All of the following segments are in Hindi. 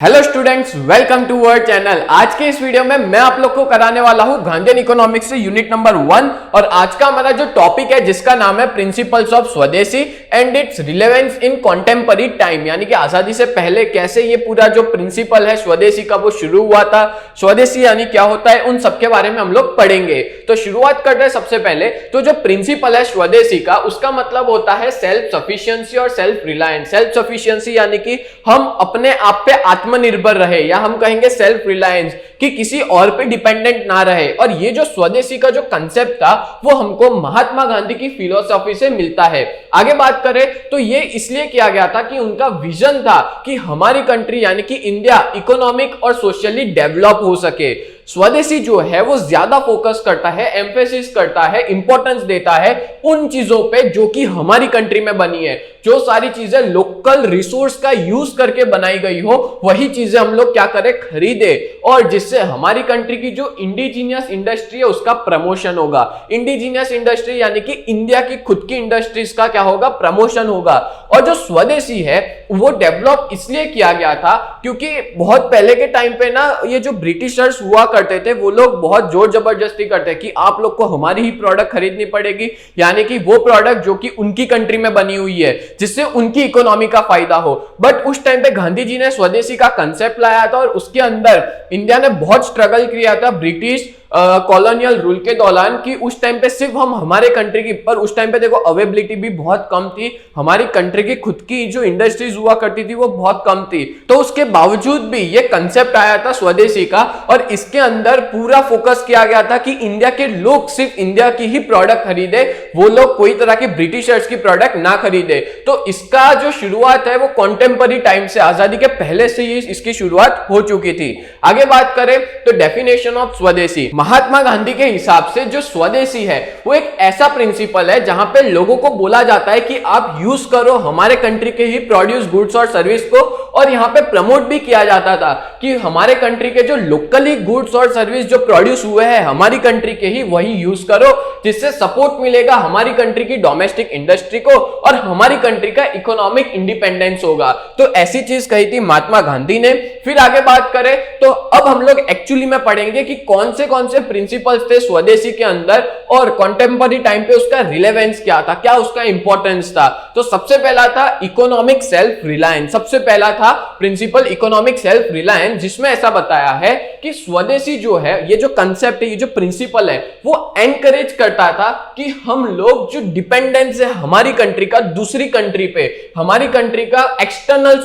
Hello students, welcome to our channel. आज के इस वीडियो में मैं आप लोग को कराने वाला हूं गांधीयन इकोनॉमिक्स से यूनिट नंबर 1 और आज का हमारा जो टॉपिक है जिसका नाम है प्रिंसिपल्स ऑफ स्वदेशी and it's relevance in contemporary time, यानी कि आजादी से पहले कैसे ये पूरा जो प्रिंसिपल है स्वदेशी का वो शुरू हुआ था, स्वदेशी यानी क्या होता है, उन सब के बारे में हम लोग पढ़ेंगे। तो शुरुआत करते हैं सबसे पहले। तो जो प्रिंसिपल है स्वदेशी का, उसका मतलब होता है सेल्फ सफिशिएंसी और सेल्फ रिलायंस। सेल्फ सफिशिएंसी यानी कि हम अपने आप पे आत्मनिर्भर रहे, या हम कहेंगे सेल्फ रिलायंस कि किसी और पे डिपेंडेंट ना रहे। और ये जो स्वदेशी का जो कंसेप्ट था वो हमको महात्मा गांधी की फिलॉसफी से मिलता है। आगे बात करें तो ये इसलिए किया गया था कि उनका विजन था कि हमारी कंट्री यानी कि इंडिया इकोनॉमिक और सोशली डेवलप हो सके। स्वदेशी जो है वो ज्यादा फोकस करता है, एम्फेसिस करता है, इंपॉर्टेंस देता है उन चीजों पे जो कि हमारी कंट्री में बनी है। जो सारी चीजें लोकल रिसोर्स का यूज करके बनाई गई हो वही चीजें हम लोग क्या करें, खरीदे, और जिससे हमारी कंट्री की जो इंडिजीनियस इंडस्ट्री है उसका प्रमोशन होगा। इंडिजीनियस इंडस्ट्री यानी कि इंडिया की खुद की इंडस्ट्रीज का क्या होगा, प्रमोशन होगा। और जो स्वदेशी है वो डेवलप इसलिए किया गया था क्योंकि बहुत पहले के टाइम पे ना ये जो ब्रिटिशर्स हुआ करते थे वो लोग बहुत जोर जबरदस्ती करते कि आप लोग को हमारी ही प्रोडक्ट खरीदनी पड़ेगी, यानी कि वो प्रोडक्ट जो कि उनकी कंट्री में बनी हुई है जिससे उनकी इकोनॉमी का फायदा हो। बट उस टाइम पे गांधी जी ने स्वदेशी का कंसेप्ट लाया था और उसके अंदर इंडिया ने बहुत स्ट्रगल किया था ब्रिटिश कॉलोनियल रूल के दौरान कि उस टाइम पे सिर्फ हम हमारे कंट्री की, पर उस टाइम पे देखो अवेलेबिलिटी भी बहुत कम थी, हमारी कंट्री की खुद की जो इंडस्ट्रीज हुआ करती थी वो बहुत कम थी। तो उसके बावजूद भी ये कंसेप्ट आया था स्वदेशी का और इसके अंदर पूरा फोकस किया गया था कि इंडिया के लोग सिर्फ इंडिया की ही प्रोडक्ट खरीदे, वो लोग कोई तरह की ब्रिटिशर्स की प्रोडक्ट ना खरीदे। तो इसका जो शुरुआत है वो कॉन्टेम्पररी टाइम से, आजादी के पहले से ही इसकी शुरुआत हो चुकी थी। आगे बात करें तो डेफिनेशन ऑफ स्वदेशी, महात्मा गांधी के हिसाब से जो स्वदेशी है वो एक ऐसा प्रिंसिपल है जहां पे लोगों को बोला जाता है कि आप यूज करो हमारे कंट्री के ही प्रोड्यूस गुड्स और सर्विस को, और यहां पे प्रमोट भी किया जाता था कि हमारे कंट्री के जो लोकली गुड्स और सर्विस जो प्रोड्यूस हुए हैं हमारी कंट्री के ही वही यूज करो, जिससे सपोर्ट मिलेगा हमारी कंट्री की डोमेस्टिक इंडस्ट्री को और हमारी कंट्री का इकोनॉमिक इंडिपेंडेंस होगा। तो ऐसी चीज कही थी महात्मा गांधी ने। फिर आगे बात करें तो अब हम लोग एक्चुअली में पढ़ेंगे कि कौन से प्रिंसिपल्स थे स्वदेशी के अंदर और कॉन्टेम्पररी टाइम पे उसका रिलेवेंस क्या था, क्या उसका इंपॉर्टेंस था। तो सबसे पहला था इकोनॉमिक सेल्फ रिलायंस। सबसे पहला था प्रिंसिपल इकोनॉमिक सेल्फ रिलायंस, जिसमें ऐसा बताया है कि स्वदेशी जो है, ये जो कंसेप्ट है, ये जो प्रिंसिपल है वो एनकरेज करता था कि हम लोग जो डिपेंडेंस है हमारी कंट्री का दूसरी कंट्री पे, हमारी कंट्री का एक्सटर्नल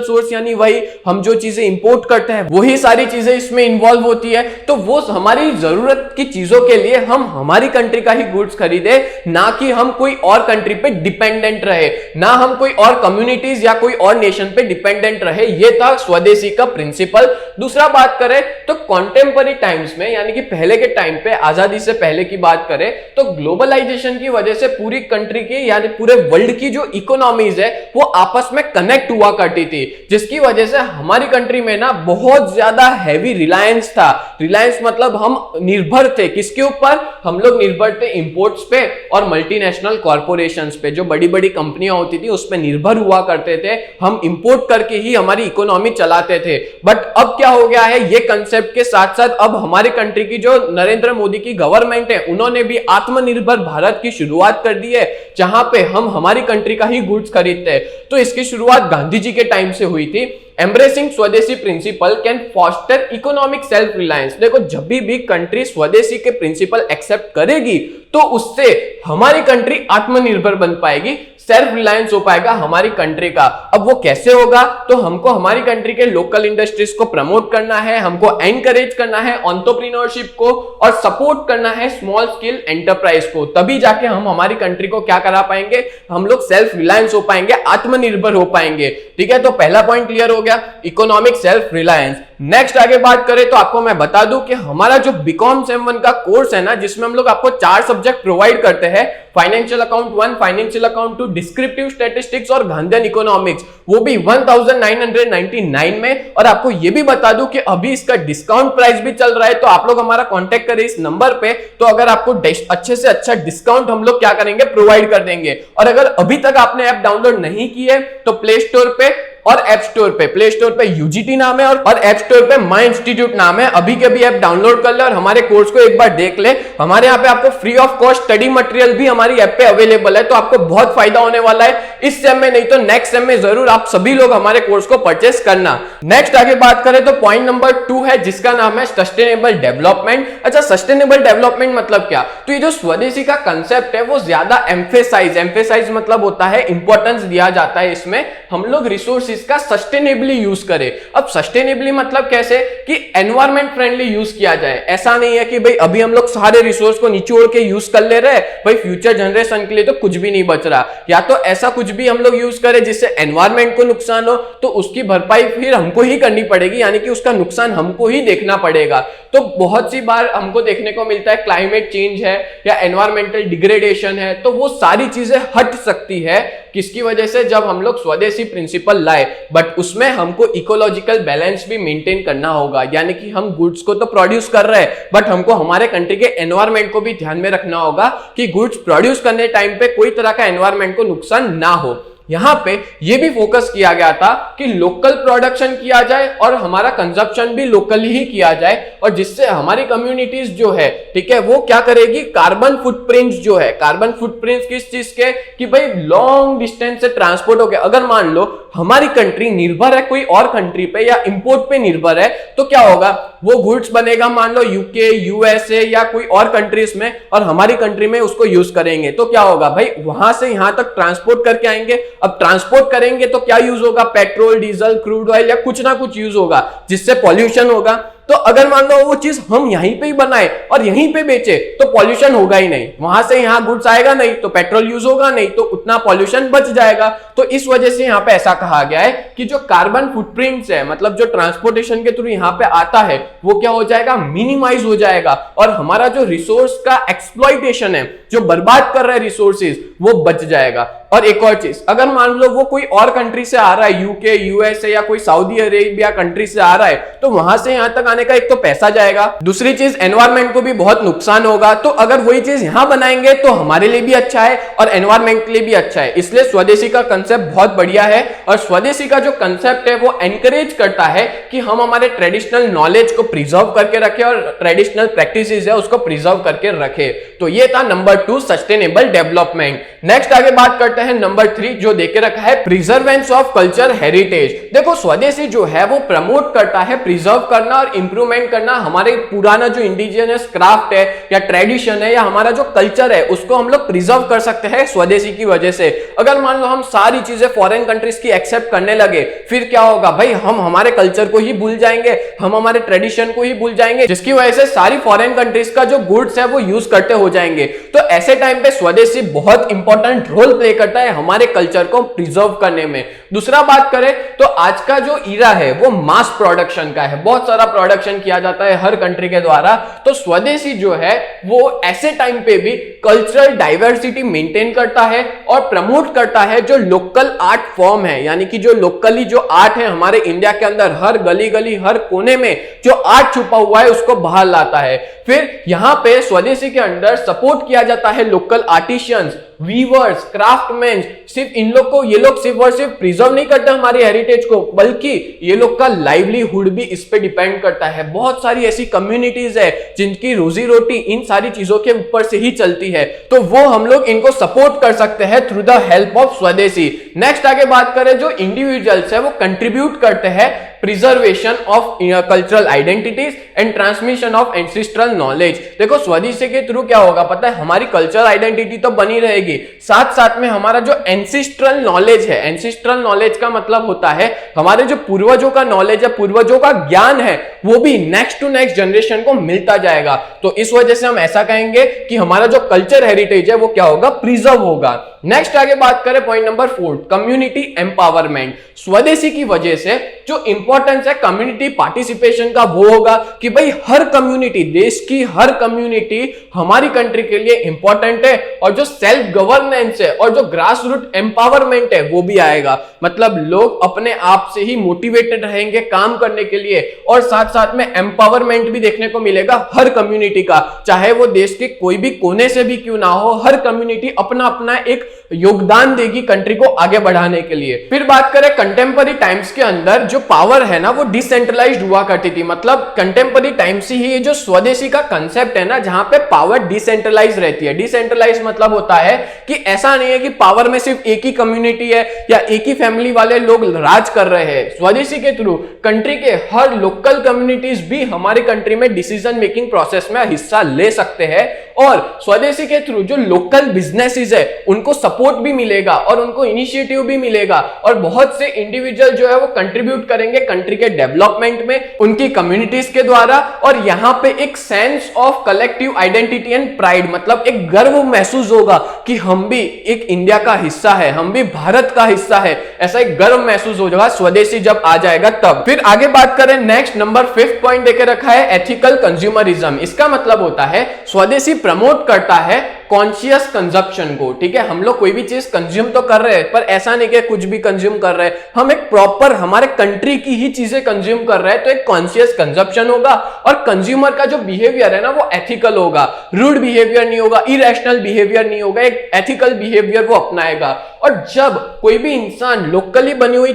सोर्स यानी वही हम जो चीजें इंपोर्ट करते हैं वही सारी चीजें इसमें इन्वॉल्व होती है। तो वो हमारी जरूरत की चीजों के लिए हम हमारी कंट्री का ही गुड्स खरीदे, ना कि हम कोई और कंट्री पे डिपेंडेंट रहे, ना हम कोई और कम्युनिटीज या कोई और नेशन पे डिपेंडेंट रहे। ये था स्वदेशी का प्रिंसिपल। दूसरा बात करें तो कॉन्टेम्पररी टाइम्स में, यानी कि पहले के टाइम पे, आजादी से पहले की बात करें तो ग्लोबलाइजेशन की वजह से पूरी कंट्री की यानी पूरे वर्ल्ड की जो इकोनॉमीज है वो आपस में कनेक्ट हुआ करती थी, जिसकी वजह से हमारी कंट्री में ना बहुत ज्यादा हैवी रिलायंस था। रिलायंस मतलब हम निर्भर थे किसके ऊपर, हम लोग निर्भर थे इंपोर्ट्स पे और मल्टीनेशनल कॉर्पोरेशंस पे, जो बड़ी बड़ी कंपनियां होती थी उस पे निर्भर हुआ करते थे। हम इंपोर्ट करके ही हमारी इकोनॉमी चलाते थे। बट अब क्या हो गया है, ये कंसेप्ट के साथ साथ अब हमारी कंट्री की जो नरेंद्र मोदी की गवर्नमेंट है उन्होंने भी आत्मनिर्भर भारत की शुरुआत कर दी है, जहां पे हम हमारी कंट्री का ही गुड्स खरीदते हैं। तो इसकी शुरुआत गांधी जी के टाइम से हुई थी। Embracing swadeshi principle can foster economic self reliance. देखो जब भी कंट्री स्वदेशी के प्रिंसिपल एक्सेप्ट करेगी तो उससे हमारी कंट्री आत्मनिर्भर बन पाएगी, सेल्फ रिलायंस हो पाएगा हमारी कंट्री का। अब वो कैसे होगा, तो हमको हमारी कंट्री के लोकल इंडस्ट्रीज को प्रमोट करना है, हमको एनकरेज करना है एंटरप्रेन्योरशिप को और सपोर्ट करना है स्मॉल स्केल एंटरप्राइज को, तभी जाके हम हमारी कंट्री को क्या करा पाएंगे, हम लोग सेल्फ रिलायंस हो पाएंगे, आत्मनिर्भर हो पाएंगे। ठीक है, तो पहला पॉइंट क्लियर हो गया, इकोनॉमिक सेल्फ रिलायंस। नेक्स्ट आगे बात करें तो आपको मैं बता दूं कि हमारा जो बीकॉम सेम 1 का कोर्स है ना, जिसमें हम लोग आपको 4 सब्जेक्ट प्रोवाइड करते हैं, financial account 1, financial account 2, descriptive statistics और गांधीयन इकोनॉमिक्स, वो भी 1999 में। और आपको ये भी बता दूं कि अभी इसका डिस्काउंट प्राइस भी चल रहा है, तो आप लोग हमारा कांटेक्ट करें इस नंबर पे, तो अगर आपको अच्छे से अच्छा डिस्काउंट हम लोग क्या करेंगे, प्रोवाइड कर देंगे। और अगर अभी तक आपने ऐप डाउनलोड नहीं की है तो प्ले स्टोर पे और ऐप स्टोर पे, प्ले स्टोर पे यूजीटी नाम है और ऐप स्टोर पे माई इंस्टीट्यूट नाम है। अभी के भी ऐप डाउनलोड कर ले और हमारे कोर्स को एक बार देख ले। हमारे यहाँ पे आपको free of cost study material भी हमारी ऐप पे अवेलेबल है, तो आपको बहुत फायदा होने वाला है इस सेम में, नहीं तो नेक्स्ट सेम में जरूर आप सभी लोग हमारे कोर्स को परचेस करना। नेक्स्ट आगे बात करें तो पॉइंट नंबर 2 है जिसका नाम है सस्टेनेबल डेवलपमेंट। अच्छा, सस्टेनेबल डेवलपमेंट मतलब क्या? तो ये जो स्वदेशी का कंसेप्ट है वो ज्यादा एम्फेसाइज मतलब होता है इंपॉर्टेंस दिया जाता है इसमें हम लोग रिसोर्सेज का सस्टेनेबली यूज करें। अब सस्टेनेबली मतलब कैसे कि एनवायरमेंट फ्रेंडली यूज किया जाए। ऐसा नहीं है कि भाई अभी हम लोग सारे रिसोर्स को निचोड़ के यूज कर ले रहे, भाई फ्यूचर जनरेशन के लिए तो कुछ भी नहीं बच रहा, या तो ऐसा कुछ भी हम लोग यूज करें जिससे एनवायरमेंट को नुकसान हो तो उसकी भरपाई फिर हमको ही करनी पड़ेगी, यानी कि उसका नुकसान हमको ही देखना पड़ेगा। तो बहुत सी बार हमको देखने को मिलता है क्लाइमेट चेंज है या एनवायरमेंटल डिग्रेडेशन है, तो वो सारी चीजें हट सकती है किसकी वजह से, जब हम लोग स्वदेशी प्रिंसिपल लाए, बट उसमें हमको इकोलॉजिकल बैलेंस भी मेंटेन करना होगा। यानी कि हम गुड्स को तो प्रोड्यूस कर रहे हैं बट हमको हमारे कंट्री के एनवायरमेंट को भी ध्यान में रखना होगा कि गुड्स प्रोड्यूस करने टाइम पे कोई तरह का एनवायरमेंट को नुकसान ना हो। यहां पे ये भी फोकस किया गया था कि लोकल प्रोडक्शन किया जाए और हमारा कंजप्शन भी लोकली ही किया जाए, और जिससे हमारी कम्युनिटीज जो है, ठीक है, वो क्या करेगी, कार्बन फुटप्रिंट्स जो है, कार्बन फुटप्रिंट्स किस चीज के, कि भाई लॉन्ग डिस्टेंस से ट्रांसपोर्ट हो गया। अगर मान लो हमारी कंट्री निर्भर है कोई और कंट्री पे या इंपोर्ट पे निर्भर है, तो क्या होगा, वो गुड्स बनेगा मान लो यूके, यूएसए या कोई और कंट्रीज में, और हमारी कंट्री में उसको यूज करेंगे, तो क्या होगा भाई, वहां से यहां तक ट्रांसपोर्ट करके आएंगे। अब ट्रांसपोर्ट करेंगे तो क्या यूज होगा, पेट्रोल, डीजल, क्रूड ऑयल या कुछ ना कुछ यूज होगा जिससे पॉल्यूशन होगा। तो अगर मान लो वो चीज हम यहीं पे ही बनाए और यहीं पे बेचे तो पॉल्यूशन होगा ही नहीं, वहां से यहां गुड्स आएगा नहीं तो पेट्रोल यूज होगा नहीं, तो उतना पॉल्यूशन बच जाएगा। तो इस वजह से यहां पे ऐसा कहा गया है कि जो कार्बन फुटप्रिंट्स है, मतलब जो ट्रांसपोर्टेशन के थ्रू यहां पे आता है, वो क्या हो जाएगा, मिनिमाइज हो जाएगा, और हमारा जो रिसोर्स का एक्सप्लॉइटेशन है, जो बर्बाद कर रहे हैं रिसोर्सेज, वो बच जाएगा। और एक और चीज, अगर मान लो वो कोई और कंट्री से आ रहा है, यूके, यूएसए या कोई सऊदी अरेबिया कंट्री से आ रहा है, तो वहां से यहां तक आने का एक तो पैसा जाएगा, दूसरी चीज एनवायरमेंट को भी बहुत नुकसान होगा। तो अगर वही चीज यहां बनाएंगे तो हमारे लिए भी अच्छा है और एनवायरमेंट के लिए भी अच्छा है। इसलिए स्वदेशी का कंसेप्ट बहुत बढ़िया है, और स्वदेशी का जो कंसेप्ट है वो एनकरेज करता है कि हम हमारे ट्रेडिशनल नॉलेज को प्रिजर्व करके रखें और ट्रेडिशनल प्रैक्टिसेस है उसको प्रिजर्व करके रखें। तो ये था नंबर 2, सस्टेनेबल डेवलपमेंट। नेक्स्ट आगे बात करते हैं नंबर 3 जो देके रखा है, प्रिजर्वेंस ऑफ कल्चर हेरिटेज। देखो स्वदेशी जो है वो प्रमोट करता है प्रिजर्व करना और इंप्रूवमेंट करना हमारे पुराना जो इंडिजिनियस क्राफ्ट है या ट्रेडिशन है या हमारा जो कल्चर है उसको हम लोग प्रिजर्व कर सकते हैं स्वदेशी की वजह से। अगर मान लो हम सारी चीजें फॉरेन कंट्रीज की एक्सेप्ट करने लगे, फिर क्या होगा भाई, हम हमारे कल्चर को ही भूल जाएंगे, हम हमारे ट्रेडिशन को ही भूल जाएंगे, जिसकी वजह से सारी फॉरेन कंट्रीज का जो गुड्स है वो यूज करते हो जाएंगे। तो ऐसे टाइम पे स्वदेशी बहुत इंपॉर्टेंट रोल प्ले करता है हमारे कल्चर को प्रिजर्व करने में। दूसरा बात करें तो आज का जो ईरा है वो मास प्रोडक्शन का है, बहुत सारा प्रोडक्शन किया जाता है हर कंट्री के द्वारा। तो स्वदेशी जो है वो ऐसे टाइम पे भी कल्चरल डाइवर्सिटी मेंटेन करता है और प्रमोट करता है जो लोकल आर्ट फॉर्म है, यानी कि जो लोकली जो आर्ट है हमारे इंडिया के अंदर हर गली गली हर कोने में जो आर्ट छुपा हुआ है उसको बाहर लाता है। फिर यहां पे स्वदेशी के अंदर सपोर्ट किया जाता है लोकल आर्टिशियंस, वीवर्स, क्राफ्टमैन। सिर्फ इन लोग को, ये लोग सिर्फ और सिर्फ प्रिजर्व नहीं करते हमारी हेरिटेज को, बल्कि ये लोग का लाइवलीहुड भी इस पे डिपेंड करता है। बहुत सारी ऐसी कम्युनिटीज है जिनकी रोजी रोटी इन सारी चीजों के ऊपर से ही चलती है, तो वो हम लोग इनको सपोर्ट कर सकते हैं थ्रू द हेल्प ऑफ स्वदेशी। नेक्स्ट आगे बात करें, जो इंडिविजुअल्स है वो कंट्रीब्यूट करते हैं preservation of cultural identities and transmission of ancestral knowledge. देखो स्वदेशी के थ्रू क्या होगा पता है, हमारी कल्चरल आइडेंटिटी तो बनी रहेगी, साथ साथ में हमारा जो एंसेस्ट्रल नॉलेज है, एंसेस्ट्रल नॉलेज का मतलब होता है हमारे जो पूर्वजों का नॉलेज है, पूर्वजों का ज्ञान है, वो भी नेक्स्ट टू नेक्स्ट जनरेशन को मिलता जाएगा। तो इस वजह से हम ऐसा कहेंगे कि हमारा जो कल्चर हेरिटेज है वो क्या होगा, प्रिजर्व होगा। नेक्स्ट आगे बात करें पॉइंट नंबर 4, कम्युनिटी एम्पावरमेंट। स्वदेशी की वजह से जो इंपॉर्टेंस है कम्युनिटी पार्टिसिपेशन का वो होगा कि भाई हर कम्युनिटी, देश की हर कम्युनिटी हमारी कंट्री के लिए इंपॉर्टेंट है, और जो सेल्फ गवर्नेंस है और जो ग्रास रूट एम्पावरमेंट है वो भी आएगा। मतलब लोग अपने आप से ही मोटिवेटेड रहेंगे काम करने के लिए, और साथ साथ में एम्पावरमेंट भी देखने को मिलेगा हर कम्युनिटी का, चाहे वो देश के कोई भी कोने से भी क्यों ना हो, हर कम्युनिटी अपना अपना एक योगदान देगी कंट्री को आगे बढ़ाने के लिए। फिर बात करें कंटेम्पररी टाइम्स के अंदर जो पावर है ना वो डिसेंट्रलाइज्ड हुआ करती थी, मतलब कंटेम्पररी टाइम्स से ही ये जो स्वदेशी का कंसेप्ट है ना जहां पे पावर डिसेंट्रलाइज रहती है। डिसेंट्रलाइज मतलब होता है कि ऐसा नहीं है कि पावर में सिर्फ एक ही कम्युनिटी है या एक ही फैमिली वाले लोग राज कर रहे हैं। स्वदेशी के थ्रू कंट्री के हर लोकल कम्युनिटीज भी हमारी कंट्री में डिसीजन मेकिंग प्रोसेस में हिस्सा ले सकते हैं और स्वदेशी के थ्रू जो लोकल बिजनेसेस है उनको सपोर्ट भी मिलेगा और उनको इनिशिएटिव भी मिलेगा और बहुत से इंडिविजुअल जो है वो कंट्रीब्यूट करेंगे कंट्री के डेवलपमेंट में उनकी कम्युनिटीज के द्वारा। और यहां पे एक sense of collective identity and pride, मतलब एक गर्व महसूस होगा कि हम भी एक इंडिया का हिस्सा है, हम भी भारत का हिस्सा है, ऐसा एक गर्व महसूस हो जाएगा स्वदेशी जब आ जाएगा तब। फिर आगे बात करें नेक्स्ट नंबर 5th पॉइंट देके रखा है एथिकल कंज्यूमरिज्म। इसका मतलब होता है स्वदेशी प्रमोट करता है कॉन्शियस कंजप्शन को। ठीक है, हम लोग कोई भी चीज कंज्यूम तो कर रहे हैं पर ऐसा नहीं कि कुछ भी कंज्यूम कर रहे हैं, हम एक प्रॉपर हमारे कंट्री की ही चीजें कंज्यूम कर रहे हैं, तो एक कॉन्शियस कंजप्शन होगा और कंज्यूमर का जो बिहेवियर है ना वो एथिकल होगा, रूड बिहेवियर नहीं होगा, इरेशनल बिहेवियर नहीं होगा, एक एथिकल बिहेवियर वो अपनाएगा। और जब कोई भी इंसान लोकली बनी हुई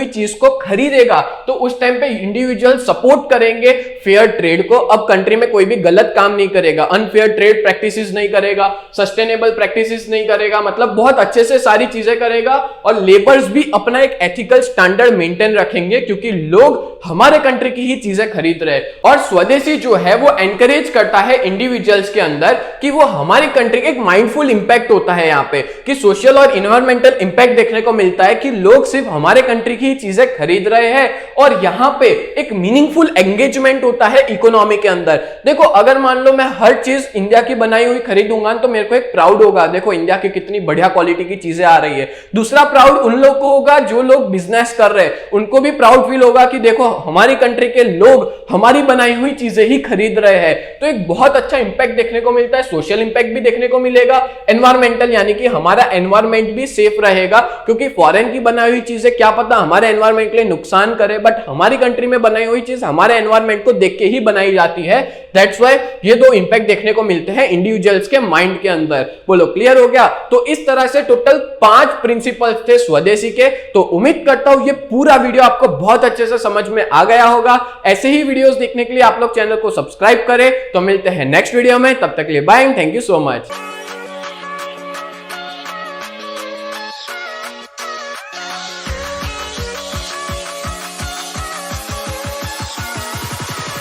चीज को खरीदेगा तो उस टाइम पे इंडिविजुअल सपोर्ट करेंगे फेयर ट्रेड को। अब कंट्री में कोई भी गलत काम नहीं करेगा, अनफेयर ट्रेड प्रैक्टिसेस नहीं करेगा, सस्टेनेबल प्रैक्टिसेस नहीं करेगा, मतलब बहुत अच्छे से सारी चीजें करेगा और लेबर्स भी अपना एक एथिकल स्टैंडर्ड मेंटेन रखेंगे क्योंकि लोग हमारे कंट्री की ही चीजें खरीद रहे हैं। और स्वदेशी जो है वो एनकरेज करता है इंडिविजुअल्स के अंदर कि वो हमारी कंट्री एक माइंडफुल इंपैक्ट होता है यहाँ पे कि सोशल और इन्वायरमेंटल इंपैक्ट देखने को मिलता है कि लोग सिर्फ हमारे कंट्री की ही चीजें खरीद रहे हैं और यहाँ पे एक मीनिंगफुल एंगेजमेंट होता है इकोनॉमी के अंदर। देखो अगर मान लो मैं हर चीज इंडिया की बनाई हुई खरीदूंगा तो मेरे को एक प्राउड होगा, देखो इंडिया की कितनी बढ़िया क्वालिटी की चीजें आ रही है। दूसरा प्राउड उन लोग को होगा जो लोग बिजनेस कर रहे हैं, उनको भी प्राउड फील होगा कि देखो हमारी कंट्री के लोग हमारी बनाई हुई चीजें ही खरीद रहे हैं। तो एक बहुत अच्छा इंपैक्ट देखने को मिलता है, सोशल इंपैक्ट भी देखने को मिलेगा, एनवायरमेंटल यानी कि हमारा एनवायरमेंट भी सेफ रहेगा क्योंकि फॉरेन की बनाई हुई चीजें क्या पता हमारे एनवायरमेंट के लिए नुकसान करे, बट हमारी कंट्री में बनाई हुई चीज हमारे एनवायरमेंट को देख के ही बनाई जाती है। दैट्स व्हाई ये दो इंपैक्ट देखने को मिलते हैं इंडिविजुअल्स के माइंड के अंदर। बोलो क्लियर हो गया? तो इस तरह से टोटल 5 प्रिंसिपल्स थे स्वदेशी के। तो उम्मीद करता हूं ये पूरा वीडियो आपको बहुत अच्छे से समझ में आ गया होगा। ऐसे ही वीडियोस देखने के लिए आप लोग चैनल को सब्सक्राइब करें। तो मिलते हैं नेक्स्ट वीडियो में, तब तक के लिए bye and thank you so much.